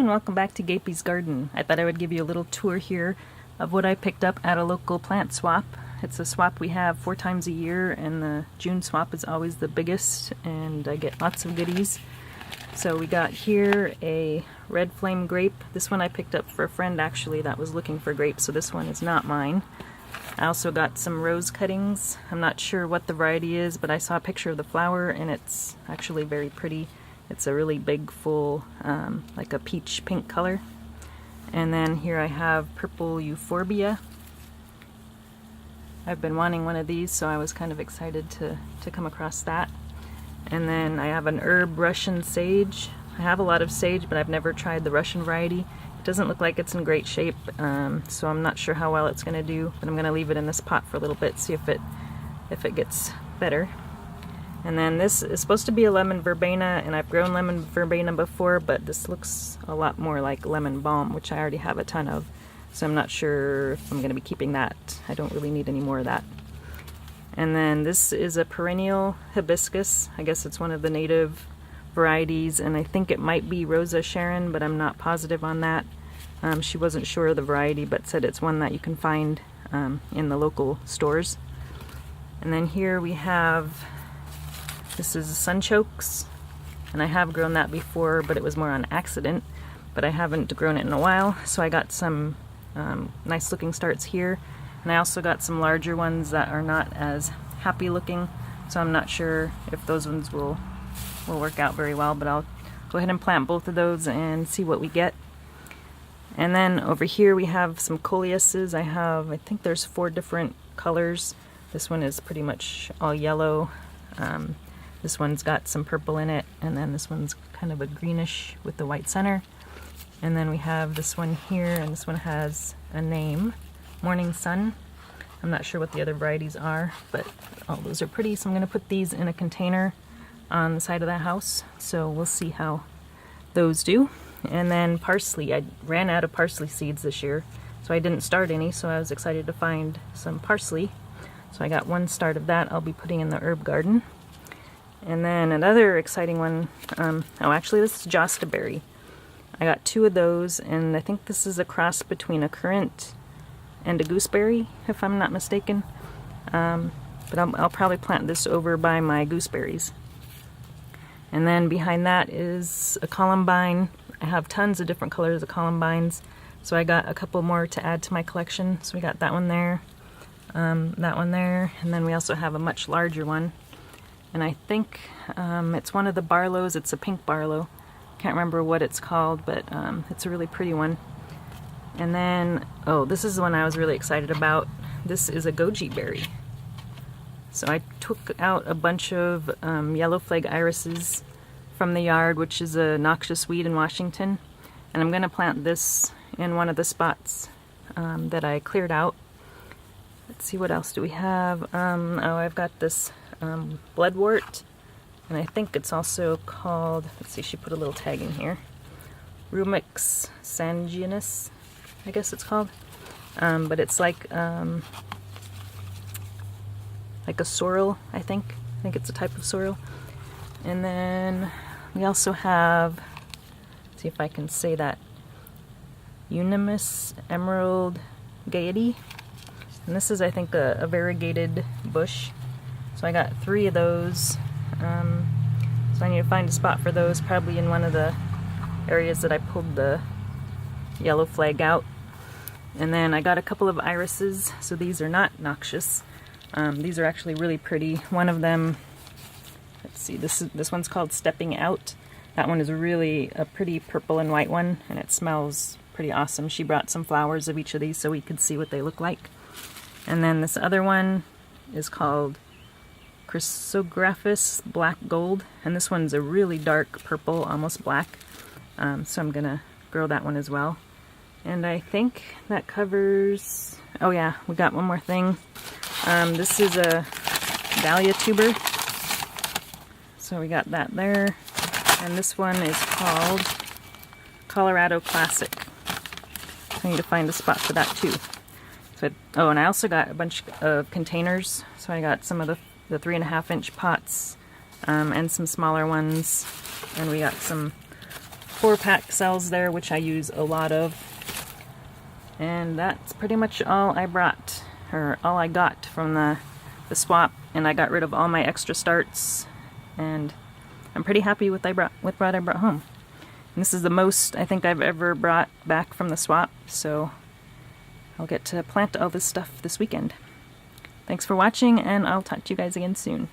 and welcome back to Gapey's Garden. I thought I would give you a little tour here of what I picked up at a local plant swap. It's a swap we have 4 times a year, and the June swap is always the biggest, and I get lots of goodies. So we got here a red flame grape. This one I picked up for a friend actually that was looking for grapes, so this one is not mine. I also got some rose cuttings. I'm not sure what the variety is, but I saw a picture of the flower and it's actually very pretty. It's a really big, full, like a peach pink color. And then here I have purple euphorbia. I've been wanting one of these, so I was kind of excited to come across that. And then I have an herb Russian sage. I have a lot of sage, but I've never tried the Russian variety. It doesn't look like it's in great shape, so I'm not sure how well it's going to do, but I'm going to leave it in this pot for a little bit, see if it gets better. And then this is supposed to be a lemon verbena, and I've grown lemon verbena before, but this looks a lot more like lemon balm, which I already have a ton of, so I'm not sure if I'm going to be keeping that. I don't really need any more of that. And then this is a perennial hibiscus. I guess it's one of the native varieties, and I think it might be Rosa Sharon, but I'm not positive on that. She wasn't sure of the variety, but said it's one that you can find in the local stores. And then here we have, this is Sunchokes, and I have grown that before, but it was more on accident, but I haven't grown it in a while, so I got some nice looking starts here. And I also got some larger ones that are not as happy looking, so I'm not sure if those ones will work out very well, but I'll go ahead and plant both of those and see what we get. And then over here we have some coleuses. I think there's 4 different colors. This one is pretty much all yellow. This one's got some purple in it, and then this one's kind of a greenish with the white center. And then we have this one here, and this one has a name, Morning Sun. I'm not sure what the other varieties are, but all those are pretty, so I'm going to put these in a container on the side of the house, so we'll see how those do. And then parsley. I ran out of parsley seeds this year, so I didn't start any, so I was excited to find some parsley. So I got 1 start of that I'll be putting in the herb garden. And then another exciting one, oh actually this is jostaberry. I got 2 of those, and I think this is a cross between a currant and a gooseberry, if I'm not mistaken. But I'll probably plant this over by my gooseberries. And then behind that is a columbine. I have tons of different colors of columbines, so I got a couple more to add to my collection. So we got that one there, that one there, and then we also have a much larger one. And I think it's one of the barlows. It's a pink barlow. Can't remember what it's called, but it's a really pretty one. And then, oh, this is the one I was really excited about. This is a goji berry. So I took out a bunch of yellow flag irises from the yard, which is a noxious weed in Washington. And I'm going to plant this in one of the spots that I cleared out. Let's see, what else do we have? Oh, I've got this bloodwort, and I think it's also called, let's see, she put a little tag in here, Rumex Sanji, I guess it's called. But it's like a sorrel, I think. I think it's a type of sorrel. And then we also have, let's see if I can say that, Unimus Emerald Gaiety. And this is, I think, a variegated bush. So I got 3 of those. So I need to find a spot for those, probably in one of the areas that I pulled the yellow flag out. And then I got a couple of irises, so these are not noxious. These are actually really pretty. One of them, let's see, this one's called Stepping Out. That one is really a pretty purple and white one, and it smells pretty awesome. She brought some flowers of each of these so we could see what they look like. And then this other one is called Chrysographus Black Gold, and this one's a really dark purple, almost black. So I'm gonna grow that one as well. And I think that covers, oh yeah, we got one more thing. This is a dahlia tuber. So we got that there. And this one is called Colorado Classic. So I need to find a spot for that too. So, oh, and I also got a bunch of containers. So I got some of the 3.5-inch pots and some smaller ones. And we got some 4-pack cells there, which I use a lot of. And that's pretty much all I brought, or all I got from the swap, and I got rid of all my extra starts, and I'm pretty happy with what I brought home. And this is the most I think I've ever brought back from the swap, so I'll get to plant all this stuff this weekend. Thanks for watching, and I'll talk to you guys again soon.